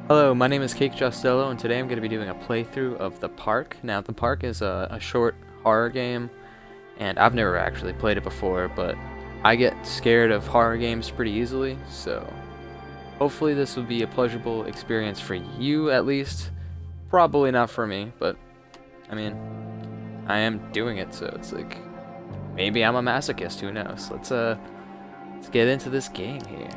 Hello, my name is Cake Jostello, and today I'm going to be doing a playthrough of The Park. Now, The Park is a short horror game, and I've never actually played it before, but I get scared of horror games pretty easily, so hopefully this will be a pleasurable experience for you, at least. Probably not for me, but, I mean, I am doing it, so it's like, maybe I'm a masochist, who knows. Let's get into this game here.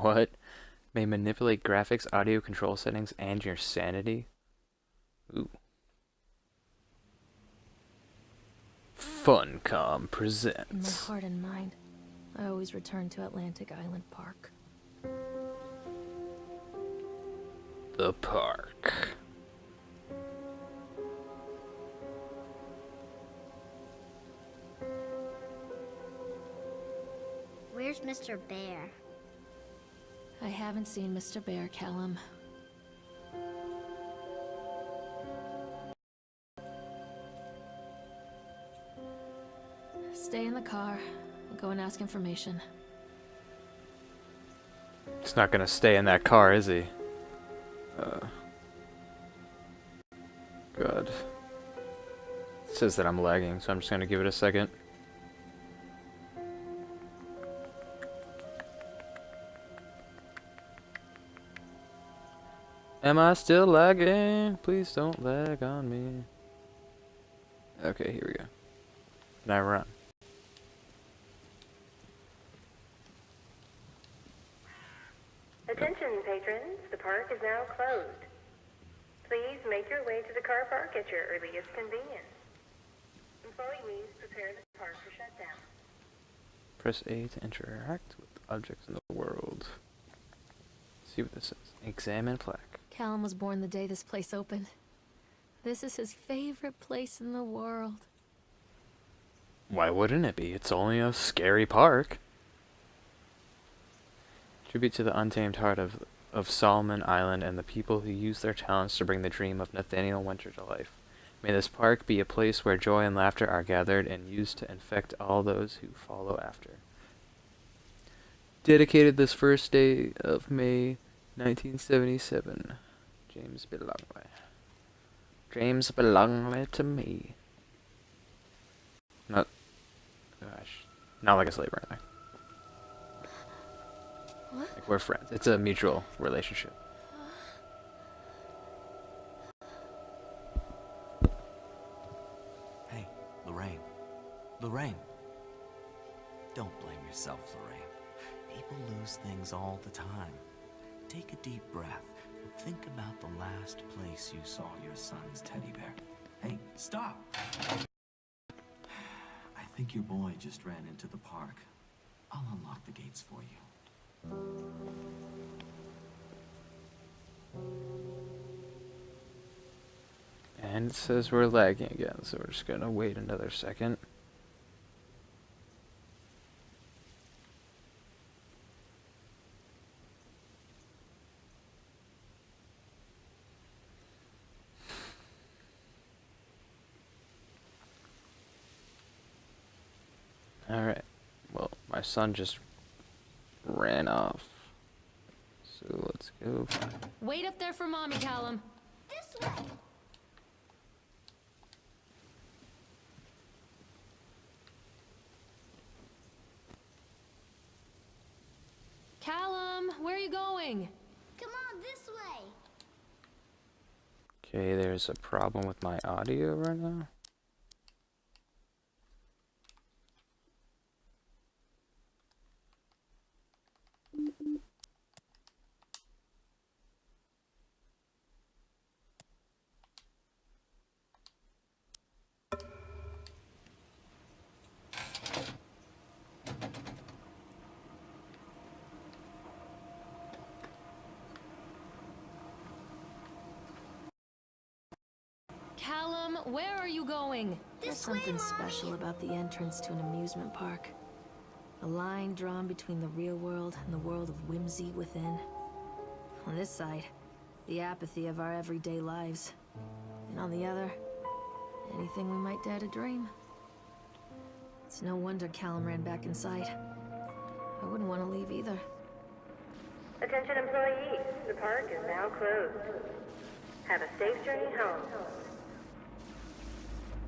What? May manipulate graphics, audio control settings, and your sanity? Ooh. Funcom In my presents heart and mind, I always return to Atlantic Island Park. The Park. Where's Mr. Bear? I haven't seen Mr. Bear, Callum. Stay in the car and go and ask information. He's not gonna stay in that car, is he? God. It says that I'm lagging, so I'm just gonna give it a second. Am I still lagging? Please don't lag on me. Okay, here we go. Now run. Attention, patrons. The park is now closed. Please make your way to the car park at your earliest convenience. Employees prepare the park for shutdown. Press A to interact with objects in the world. See what this says. Examine plaque. Callum was born the day this place opened. This is his favorite place in the world. Why wouldn't it be? It's only a scary park. Tribute to the untamed heart of Solomon Island and the people who use their talents to bring the dream of Nathaniel Winter to life. May this park be a place where joy and laughter are gathered and used to infect all those who follow after. Dedicated this first day of May 1977. James Belongway. James Belongway to me. Not, gosh, not like a slave or anything. What? Like we're friends. It's a mutual relationship. Hey, Lorraine. Lorraine. Don't blame yourself, Lorraine. People lose things all the time. Take a deep breath and think about the last place you saw your son's teddy bear. Hey, stop! I think your boy just ran into the park. I'll unlock the gates for you. And it says we're lagging again, so we're just gonna wait another second. Alright, well, my son just ran off. So let's go. Wait up there for Mommy, Callum. This way! Callum, where are you going? Come on, this way! Okay, there's a problem with my audio right now. Callum, where are you going? This There's something way, Mommy. special about the entrance to an amusement park. A line drawn between the real world and the world of whimsy within. On this side, the apathy of our everyday lives. And on the other, anything we might dare to dream. It's no wonder Callum ran back inside. I wouldn't want to leave either. Attention employees, the park is now closed. Have a safe journey home.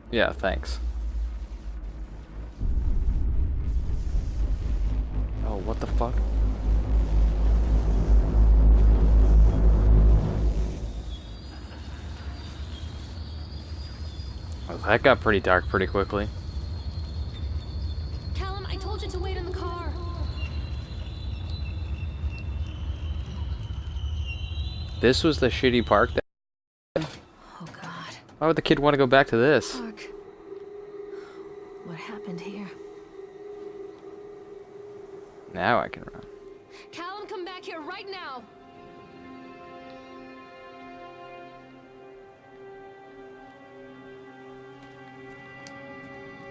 Yeah, thanks. Oh, what the fuck? Oh, that got pretty dark pretty quickly. Callum, I told you to wait in the car. This was the shitty park that... Oh God. Why would the kid want to go back to this? Park. What happened here? Now I can run. Callum, come back here right now.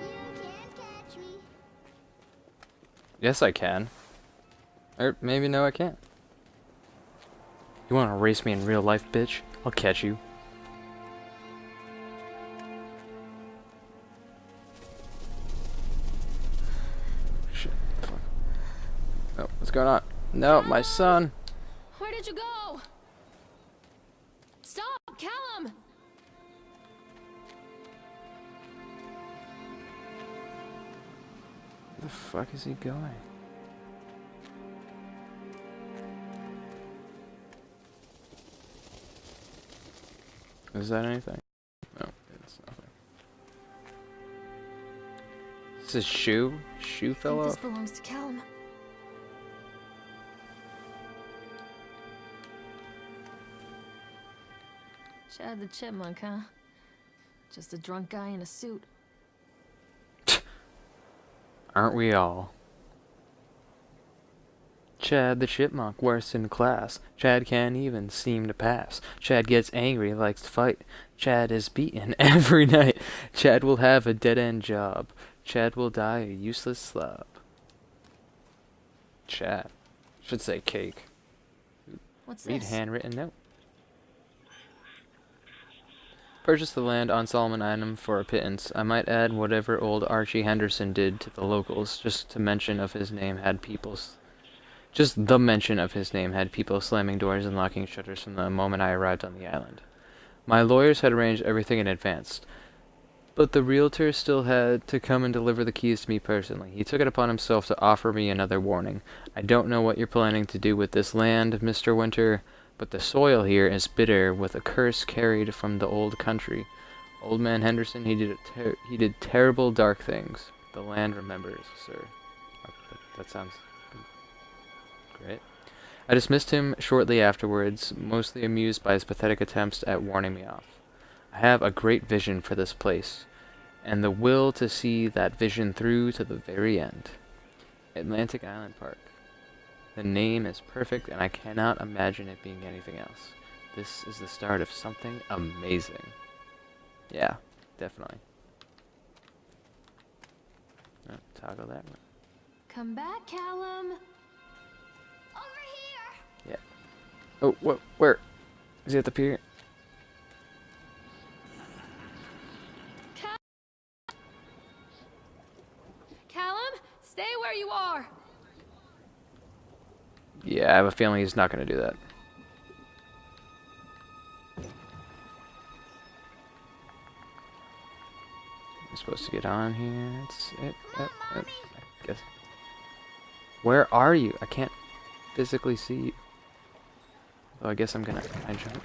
You can't catch me. Yes, I can. Or maybe no, I can't. You want to race me in real life, bitch? I'll catch you. Shit. Fuck. Oh, what's going on? No, my son. Where did you go? Stop, Callum! Where the fuck is he going? Is that anything? No, it's nothing. Is this shoe? Shoe I fell think this off? belongs to Callum. Chad the Chipmunk, huh? Just a drunk guy in a suit. Aren't we all? Chad the Chipmunk, worst in class. Chad can't even seem to pass. Chad gets angry, likes to fight. Chad is beaten every night. Chad will have a dead-end job. Chad will die a useless slob. Chad. Should say cake. What's Read this? handwritten note. Purchase the land on Solomon Island for a pittance. I might add whatever old Archie Henderson did to the locals. Just the mention of his name had people slamming doors and locking shutters from the moment I arrived on the island. My lawyers had arranged everything in advance, but the realtor still had to come and deliver the keys to me personally. He took it upon himself to offer me another warning. I don't know what you're planning to do with this land, Mr. Winter, but the soil here is bitter with a curse carried from the old country. Old man Henderson, he did terrible dark things. The land remembers, sir. That sounds great. I dismissed him shortly afterwards, mostly amused by his pathetic attempts at warning me off. I have a great vision for this place, and the will to see that vision through to the very end. Atlantic Island Park. The name is perfect, and I cannot imagine it being anything else. This is the start of something amazing. Yeah, definitely. Oh, toggle that one. Come back, Callum. Over here. Yeah. Oh, what? Where? Is he at the pier? Callum, stay where you are. Yeah, I have a feeling he's not going to do that. I'm supposed to get on here. I guess. Where are you? I can't physically see you. Though I guess I'm gonna jump.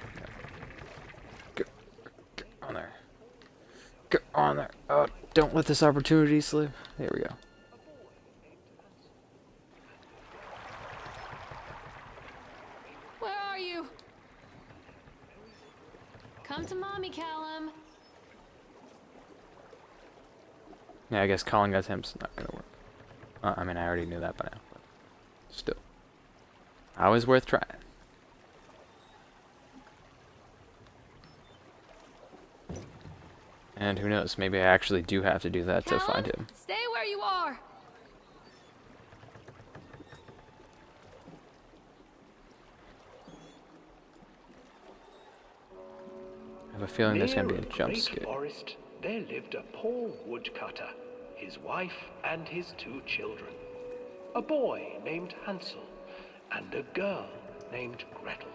Get on there. Get on there. Oh, don't let this opportunity slip. There we go. Where are you? Come to mommy, Callum. Yeah, I guess calling us him's not gonna work. I mean, I already knew that by now, but still. Always worth trying. And who knows, maybe I actually do have to do that to find him. Stay where you are. have a feeling there's gonna be a Near jump great scare. forest, there lived a poor woodcutter, his wife and his 2 children. A boy named Hansel and a girl named Gretel.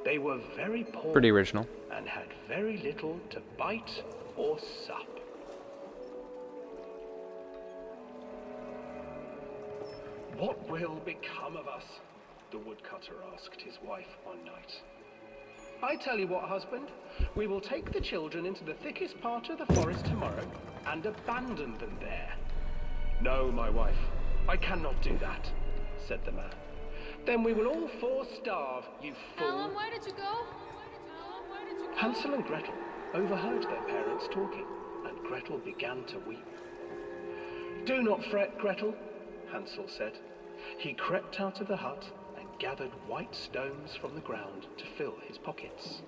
They were very poor Pretty original. and had very little to bite or sup. What will become of us? The woodcutter asked his wife one night. I tell you what, husband, we will take the children into the thickest part of the forest tomorrow and abandon them there. No, my wife, I cannot do that, said the man. Then we will all 4 starve, you fool. Callum, where did you go? Callum, where did you go? Hansel and Gretel overheard their parents talking, and Gretel began to weep. Do not fret, Gretel, Hansel said. He crept out of the hut and gathered white stones from the ground to fill his pockets.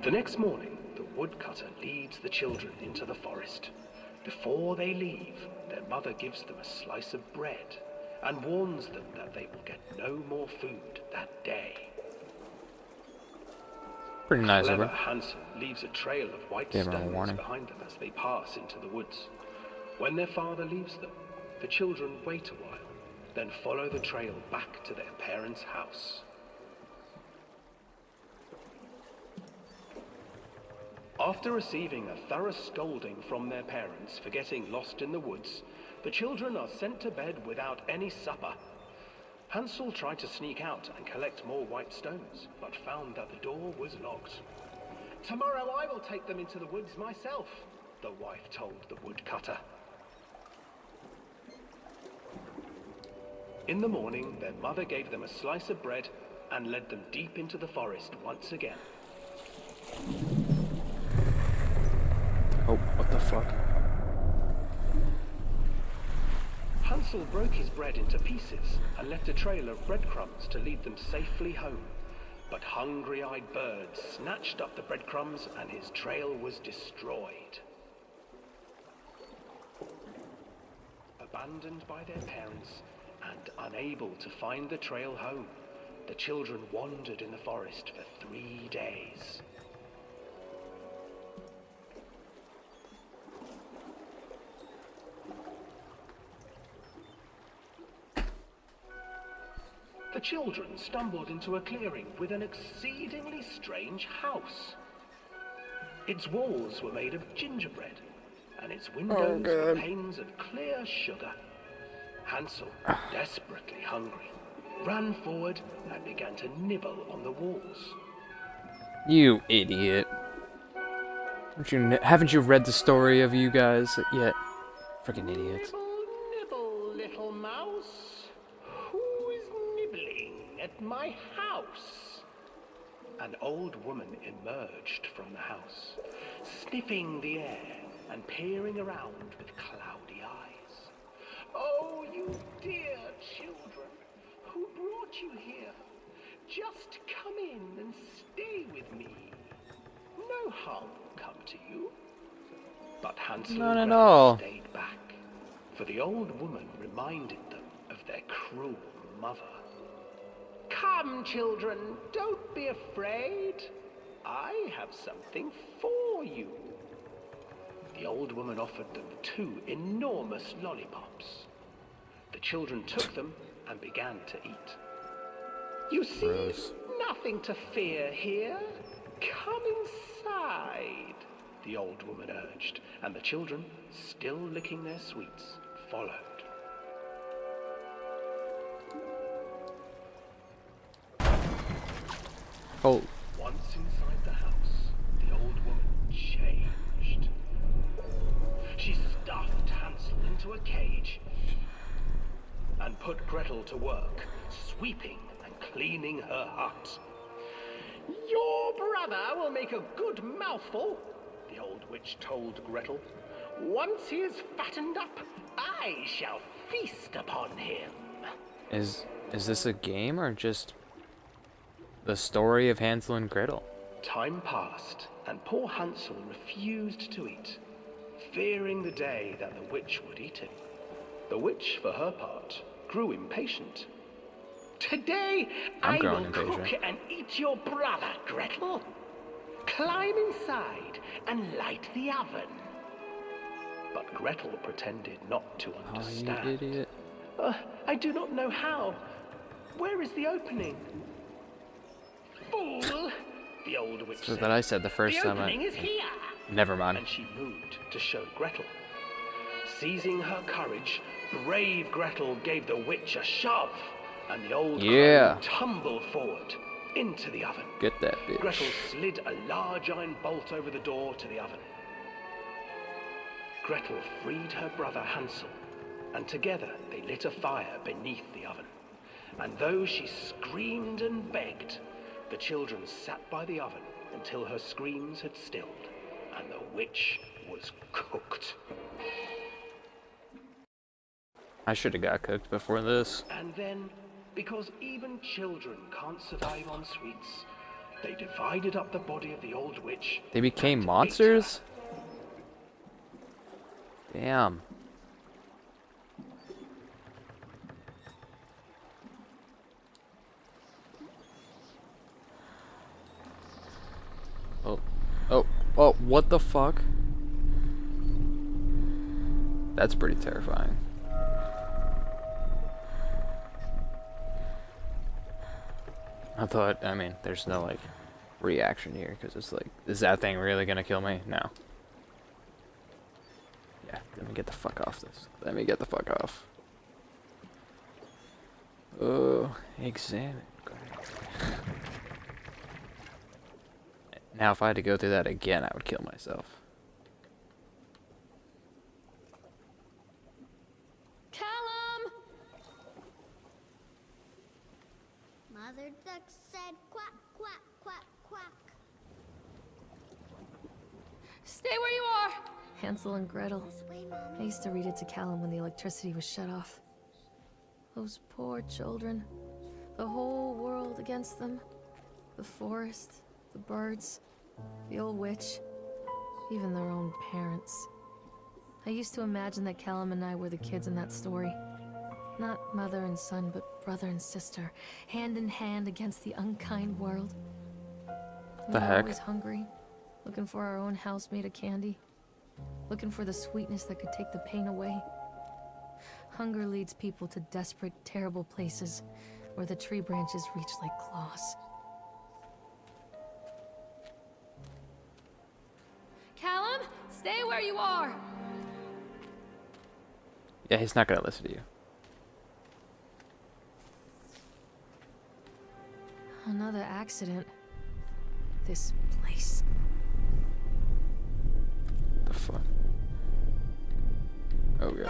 The next morning, the woodcutter leads the children into the forest. Before they leave, their mother gives them a slice of bread and warns them that they will get no more food that day. Pretty nice of Clever her. Hansel leaves a trail of white Gave her a stones warning. behind them as they pass into the woods. When their father leaves them, the children wait a while, then follow the trail back to their parents' house. After receiving a thorough scolding from their parents for getting lost in the woods, the children are sent to bed without any supper. Hansel tried to sneak out and collect more white stones, but found that the door was locked. Tomorrow I will take them into the woods myself, the wife told the woodcutter. In the morning, their mother gave them a slice of bread and led them deep into the forest once again. Oh, what the fuck? Hansel broke his bread into pieces and left a trail of breadcrumbs to lead them safely home. But hungry-eyed birds snatched up the breadcrumbs and his trail was destroyed. Abandoned by their parents and unable to find the trail home, the children wandered in the forest for 3 days. The children stumbled into a clearing with an exceedingly strange house. Its walls were made of gingerbread, and its windows were panes of clear sugar. Hansel, desperately hungry, ran forward and began to nibble on the walls. You idiot. Haven't you read the story of you guys yet? Freaking idiots. Nibble, nibble, little mouse. Who is nibbling at my house? An old woman emerged from the house, sniffing the air and peering around with cloudy eyes. Oh, you dear children, who brought you here? Just come in and stay with me. No harm will come to you. But Hansel Not and at Gretel all. stayed back, for the old woman reminded them of their cruel mother. Come, children, don't be afraid. I have something for you. The old woman offered them 2 enormous lollipops. The children took them and began to eat. You see, Gross. nothing to fear here. Come inside, the old woman urged, and the children, still licking their sweets, followed. Oh, Once inside the house, the old woman changed. She stuffed Hansel into a cage and put Gretel to work, sweeping and cleaning her hut. Your brother will make a good mouthful, the old witch told Gretel. Once he is fattened up, I shall feast upon him. is this a game or just the story of Hansel and Gretel? Time passed, and poor Hansel refused to eat, fearing the day that the witch would eat him. The witch, for her part, grew impatient. Today, I'm I growing will cook impatient. and eat your brother, Gretel. Climb inside and light the oven. But Gretel pretended not to Oh, understand. you idiot. I do not know how. Where is the opening? Fool! The old witch So said. that I said the first The time opening is here. Never mind. And she moved to show Gretel. Seizing her courage, brave Gretel gave the witch a shove, and the old Yeah. crone tumbled forward into the oven. Get that bitch. Gretel slid a large iron bolt over the door to the oven. Gretel freed her brother Hansel, and together they lit a fire beneath the oven. And though she screamed and begged, the children sat by the oven until her screams had stilled, and the witch was cooked. I should have got cooked before this. And then, because even children can't survive on sweets, they divided up the body of the old witch. They became and ate monsters? Damn. Oh, what the fuck? That's pretty terrifying. I mean, there's no, like, reaction here, because it's like, is that thing really gonna kill me? No. Yeah, let me get the fuck off this. Let me get the fuck off. Oh, examine. Now, if I had to go through that again, I would kill myself. Callum! Mother duck said quack, quack, quack, quack. Stay where you are! Hansel and Gretel. This way, I Mommy. used to read it to Callum when the electricity was shut off. Those poor children. The whole world against them. The forest, the birds, the old witch, even their own parents. I used to imagine that Callum and I were the kids in that story. Not mother and son, but brother and sister, hand in hand against the unkind world. We The were heck? always hungry, looking for our own house made of candy, looking for the sweetness that could take the pain away. Hunger leads people to desperate, terrible places where the tree branches reach like claws. Callum, stay where you are! Yeah, he's not gonna listen to you. Another accident. This place. The fuck? Oh god.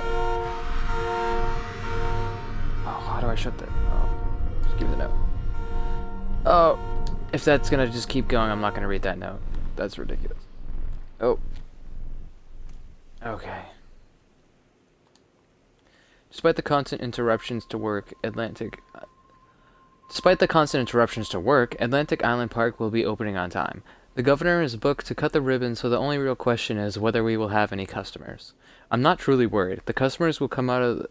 Oh, how do I shut that? Oh, just give me the note. Oh, if that's gonna just keep going, I'm not gonna read that note. That's ridiculous. Oh. Okay. Despite the constant interruptions to work, Atlantic Island Park will be opening on time. The governor is booked to cut the ribbon, so the only real question is whether we will have any customers. I'm not truly worried. The customers will come out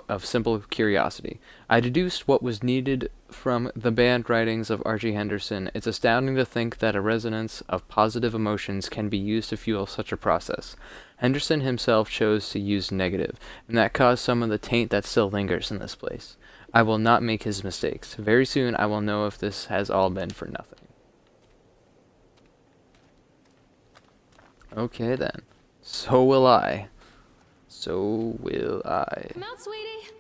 of simple curiosity. I deduced what was needed from the banned writings of Archie Henderson. It's astounding to think that a resonance of positive emotions can be used to fuel such a process. Henderson himself chose to use negative, and that caused some of the taint that still lingers in this place. I will not make his mistakes. Very soon I will know if this has all been for nothing. Okay then. So will I. So will I. Come out, sweetie!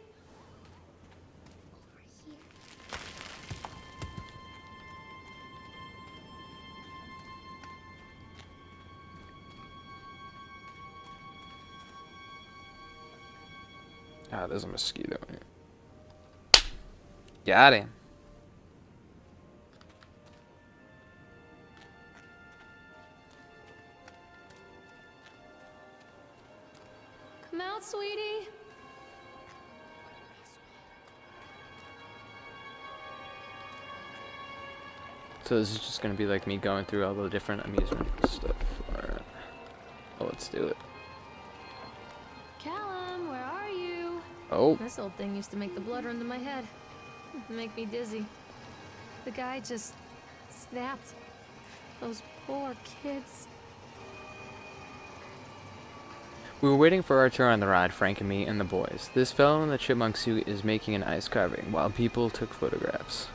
Ah, there's a mosquito in here. Got him. Come out, sweetie! So this is just gonna be like me going through all the different amusement stuff. Alright. Well, let's do it. Callum, where are you? Oh, This old thing used to make the blood run to my head. Make me dizzy. The guy just snapped. Those poor kids. we were waiting for our turn on the ride, Frank and me and the boys. This fellow in the chipmunk suit is making an ice carving while people took photographs.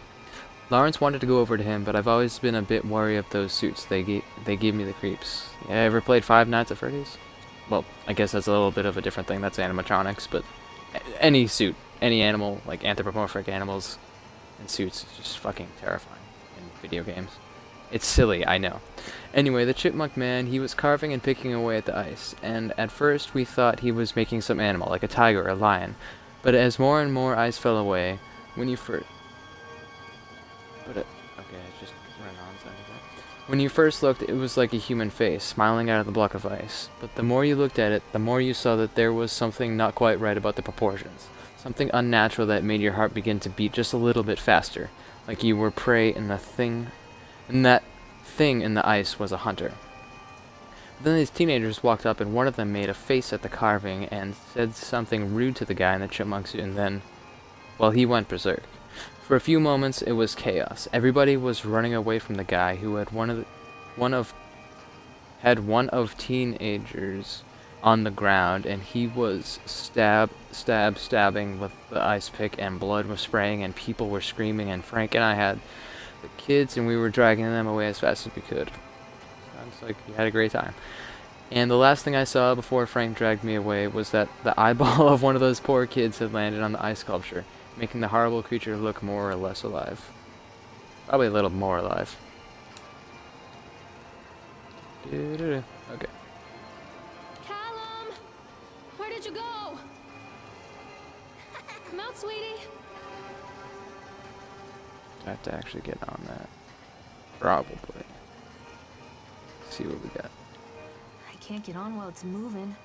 Lawrence wanted to go over to him, but I've always been a bit wary of those suits. They give me the creeps. Yeah, ever played Five Nights at Freddy's? Well, I guess that's a little bit of a different thing. That's animatronics, but any suit, any animal, like anthropomorphic animals in suits, is just fucking terrifying in video games. It's silly, I know. Anyway, the chipmunk man, he was carving and picking away at the ice, and at first we thought he was making some animal, like a tiger or a lion. But as more and more ice fell away, when you first... When you first looked, it was like a human face, smiling out of the block of ice. But the more you looked at it, the more you saw that there was something not quite right about the proportions. Something unnatural that made your heart begin to beat just a little bit faster. Like you were prey and that thing in the ice was a hunter. Then these teenagers walked up and one of them made a face at the carving and said something rude to the guy in the chipmunk suit, and then, well, he went berserk. For a few moments, it was chaos. Everybody was running away from the guy who had one of teenagers on the ground, and he was stabbing with the ice pick, and blood was spraying, and people were screaming, and Frank and I had the kids, and we were dragging them away as fast as we could. Sounds like you had a great time. And the last thing I saw before Frank dragged me away was that the eyeball of one of those poor kids had landed on the ice sculpture, making the horrible creature look more or less alive. Probably a little more alive. Okay. Callum! Where did you go? Come out, sweetie. I have to actually get on that. Probably. See what we got. I can't get on while it's moving.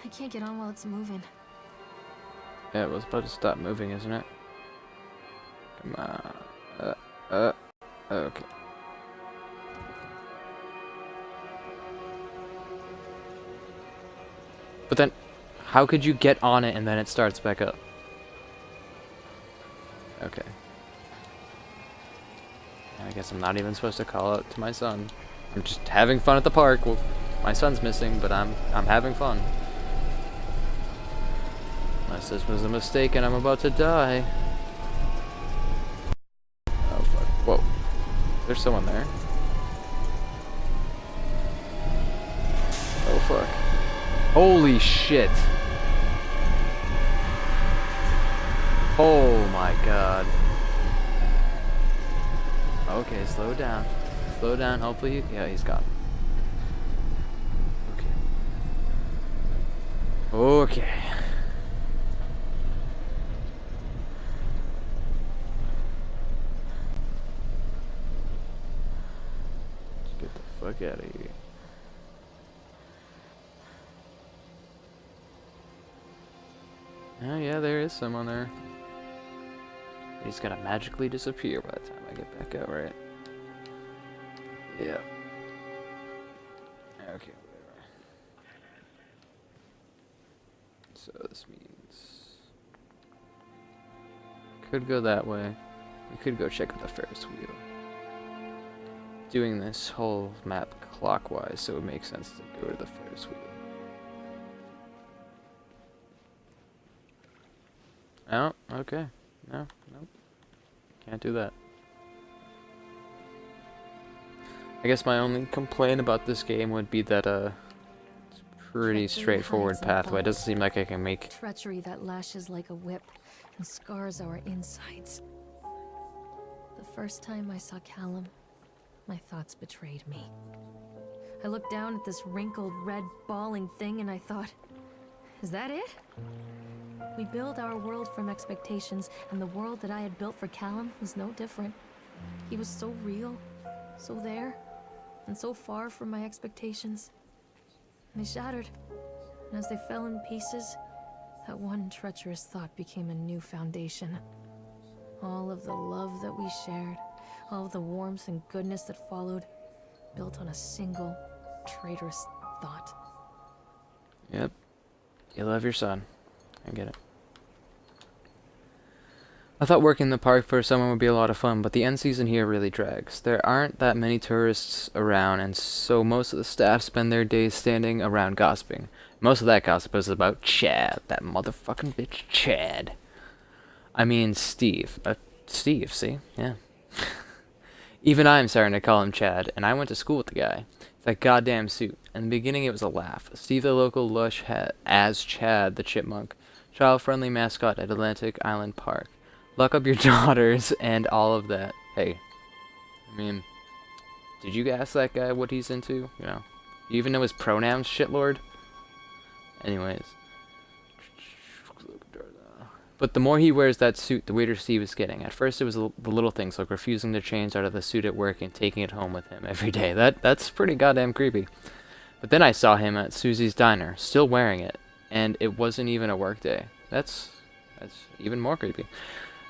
I can't get on while it's moving. Yeah, it was about to stop moving, isn't it? Come on. Okay. But then, how could you get on it and then it starts back up? Okay. I guess I'm not even supposed to call out to my son. I'm just having fun at the park. Well, my son's missing, but I'm having fun. Unless this was a mistake and I'm about to die. Oh fuck. Whoa. There's someone there. Oh fuck. Holy shit. Oh my god. Okay, slow down. Slow down, hopefully. Yeah, he's gone. Okay. Okay. Let's get the fuck out of here. Oh yeah, there is someone there. He's gonna magically disappear by the time I get back out, right? Yeah. Okay, whatever. So this means... Could go that way. We could go check out the Ferris wheel. Doing this whole map clockwise, so it makes sense to go to the Ferris wheel. Oh, okay. No, nope. Can't do that. I guess my only complaint about this game would be that it's a pretty straightforward pathway. It doesn't seem like I can make... Treachery that lashes like a whip and scars our insides. The first time I saw Callum, my thoughts betrayed me. I looked down at this wrinkled, red, bawling thing and I thought, is that it? We build our world from expectations, and the world that I had built for Callum was no different. He was so real, so there, and so far from my expectations. They shattered. And as they fell in pieces, that one treacherous thought became a new foundation. All of the love that we shared, all of the warmth and goodness that followed, built on a single traitorous thought. Yep. You love your son. I get it. I thought working in the park for someone would be a lot of fun, but the end season here really drags. There aren't that many tourists around, and so most of the staff spend their days standing around gossiping. Most of that gossip is about Chad, that motherfucking bitch Chad. I mean Steve. Steve, see? Yeah. Even I'm starting to call him Chad, and I went to school with the guy. That goddamn suit. In the beginning it was a laugh. Steve the local lush as Chad the chipmunk. Child-friendly mascot at Atlantic Island Park. Lock up your daughters and all of that. Hey, I mean, did you ask that guy what he's into? You know, you even know his pronouns, shitlord? Anyways. But the more he wears that suit, the weirder Steve is getting. At first it was the little things, like refusing to change out of the suit at work and taking it home with him every day. That's pretty goddamn creepy. But then I saw him at Susie's Diner, still wearing it, and it wasn't even a work day. That's even more creepy.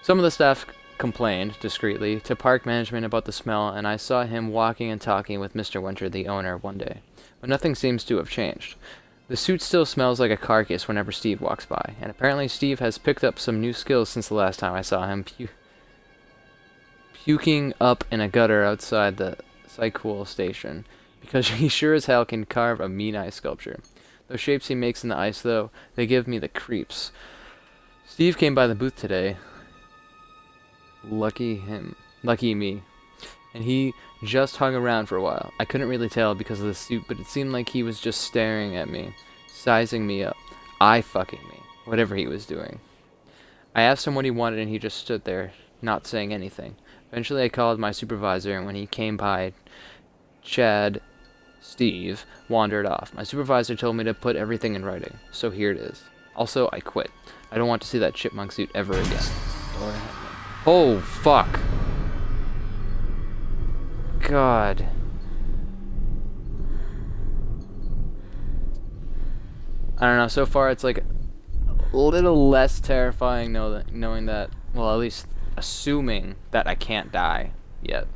Some of the staff complained, discreetly, to park management about the smell, and I saw him walking and talking with Mr. Winter, the owner, one day. But nothing seems to have changed. The suit still smells like a carcass whenever Steve walks by, and apparently Steve has picked up some new skills since the last time I saw him puking up in a gutter outside the Cycool station, because he sure as hell can carve a mean ice sculpture. Those shapes he makes in the ice, though, they give me the creeps. Steve came by the booth today. Lucky him. Lucky me. And he just hung around for a while. I couldn't really tell because of the suit, but it seemed like he was just staring at me, sizing me up, eye-fucking me, whatever he was doing. I asked him what he wanted, and he just stood there, not saying anything. Eventually I called my supervisor, and when he came by, Steve wandered off. My supervisor told me to put everything in writing, so here it is. Also, I quit. I don't want to see that chipmunk suit ever again. Oh, fuck. God. I don't know, so far it's like a little less terrifying knowing that, well, at least assuming that I can't die yet.